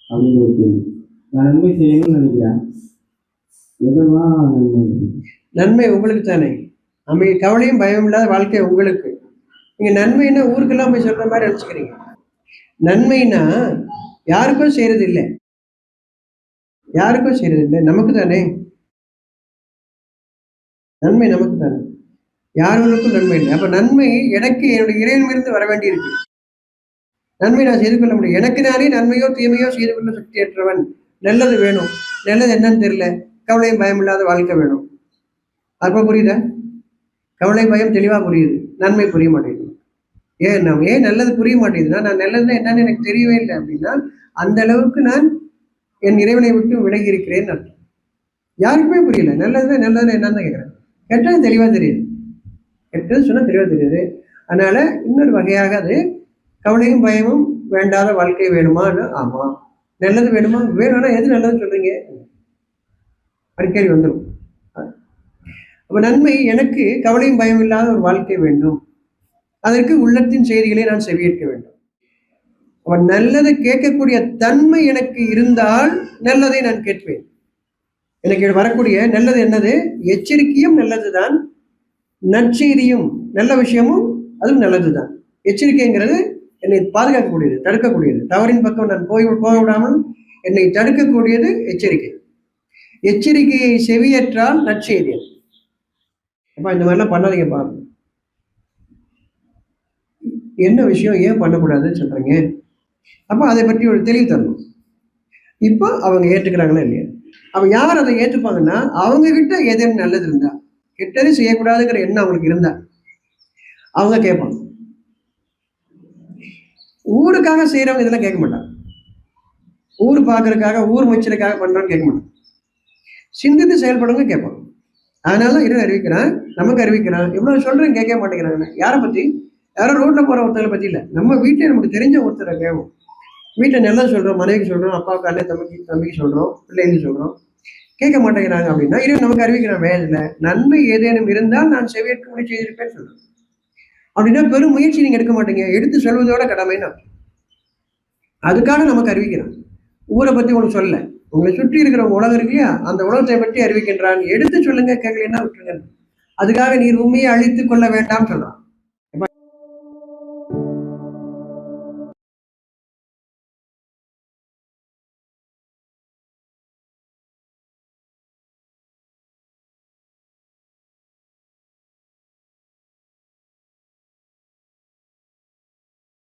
அப்படின்னு ஒரு கேள்வி. நான் நன்மை செய்யணும்னு நினைக்கிறேன். எதெல்லாம் நன்மை? நன்மை உங்களுக்கு தானே. கவலையும் பயம் இல்லாத வாழ்க்கை உங்களுக்கு. நீங்க நன்மைன்னா ஊருக்கெல்லாம் போய் சொல்ற மாதிரி நினைச்சுக்கிறீங்க. நன்மைனா யாருக்கும் செய்யறது இல்லை, யாருக்கும் செய்யறது இல்லை, நமக்கு தானே. நன்மை நமக்கு தானே, யாருக்கும் நன்மை இல்லை. அப்ப நன்மை எனக்கு என்னுடைய இறைவனிலிருந்து வர வேண்டியிருக்கு. நன்மை நான் செய்து கொள்ள முடியும். எனக்கு நானே நன்மையோ தீமையோ செய்து கொள்ள சக்தியற்றவன். நல்லது வேணும். நல்லது என்னன்னு தெரியல. கவலையும் பயம் இல்லாத வாழ்க்கை வேணும். அப்ப புரியுதா? கவலை பயம் தெளிவா புரியுது, நன்மை புரிய மாட்டேங்குது. ஏன் நல்லது புரிய மாட்டேங்குதுன்னா, நான் நல்லதுன்னா என்னன்னு எனக்கு தெரியவே இல்லை அப்படின்னா, அந்த அளவுக்கு நான் என் இறைவனை விட்டு விலகி இருக்கிறேன்னு அர்த்தம். யாருக்குமே புரியல. நல்லதுன்னா என்னன்னு கேட்கிறேன். கெட்டது தெளிவா தெரியுது, கெட்டது சொன்னா தெளிவா தெரியுது. அதனால இன்னொரு வகையாக அது கவலையும் பயமும் வேண்டாத வாழ்க்கை வேணுமான்னு. ஆமா. நல்லது வேணுமா? வேணும்னா எது நல்லதுன்னு சொல்றீங்க? கேள்வி வந்துடும். அப்ப நன்மை எனக்கு கவலையும் பயம் இல்லாத ஒரு வாழ்க்கை வேண்டும். அதற்கு உள்ளத்தின் செய்திகளை நான் செவியேற்க வேண்டும். அவன் நல்லதை கேட்கக்கூடிய தன்மை எனக்கு இருந்தால் நல்லதை நான் கேட்பேன். எனக்கு வரக்கூடிய நல்லது என்னது? எச்சரிக்கையும் நல்லதுதான், நற்செய்தியும் நல்ல விஷயமும் அதுவும் நல்லதுதான். எச்சரிக்கைங்கிறது என்னை பாதுகாக்கக்கூடியது, தடுக்கக்கூடியது. தவறின் பக்கம் நான் போக விடாமல் என்னை தடுக்கக்கூடியது எச்சரிக்கை. எச்சரிக்கையை செவியேற்றால் நற்செய்தி. அப்ப இந்த மாதிரிலாம் பண்ணாதீங்க பாருங்க. என்ன விஷயம், ஏன் பண்ணக்கூடாதுன்னு சொல்றீங்க? அப்ப அதை பற்றி ஒரு தெளிவு தரணும். இப்போ அவங்க ஏற்றுக்கிறாங்களா இல்லையா? அவ யார் அதை ஏற்றுப்பாங்கன்னா, அவங்க கிட்ட எதுவும் நல்லது இருந்தா, கெட்டது செய்யக்கூடாதுங்கிற எண்ணம் அவங்களுக்கு இருந்தா அவங்க கேட்பாங்க. ஊருக்காக செய்யறவங்க இதெல்லாம் கேட்க மாட்டாங்க. ஊர் பார்க்கறதுக்காக, ஊர் முயற்சிக்காக பண்றோம்னு கேட்க மாட்டாங்க. சிந்தித்து செயல்படுங்க கேட்பாங்க. அதனால இறைவன் அறிவிக்கிறான், நமக்கு அறிவிக்கிறான். இவ்வளவு சொல்றேன் கேட்க மாட்டேங்கிறாங்க. யாரை பத்தி? யாரோ ரோட்ல போற ஒருத்தரை பத்தி இல்லை, நம்ம வீட்டிலே நமக்கு தெரிஞ்ச ஒருத்தரை கேட்போம். வீட்டில் நல்லது சொல்றோம், மனைவிக்கு சொல்றோம், அப்பாவுக்கு அண்ணன் தம்பிக்கு சொல்றோம், பிள்ளைங்களுக்கு சொல்றோம், கேட்க மாட்டேங்கிறாங்க அப்படின்னா இறைவன் நமக்கு அறிவிக்கிறான் வேலையில நன்மை ஏதேனும் இருந்தால் நான் செவியேற்க முடி செய்திருப்பேன்னு சொல்றேன். அப்படின்னா பெரும் முயற்சி நீங்க எடுக்க மாட்டீங்க, எடுத்து சொல்வதோட கடமைன்னு. அதுக்காக நமக்கு அறிவிக்கிறான். ஊரை பத்தி உங்களுக்கு சொல்ல, உங்களை சுற்றி இருக்கிற உலகம் இருக்கு இல்லையா, அந்த உலகத்தை பற்றி அறிவிக்கின்றான். எடுத்து சொல்லுங்க, கேட்கலன்னா விட்டுருங்க. அதுக்காக நீர் உண்மையை அழித்துக் கொள்ள வேண்டாம் சொல்றான்.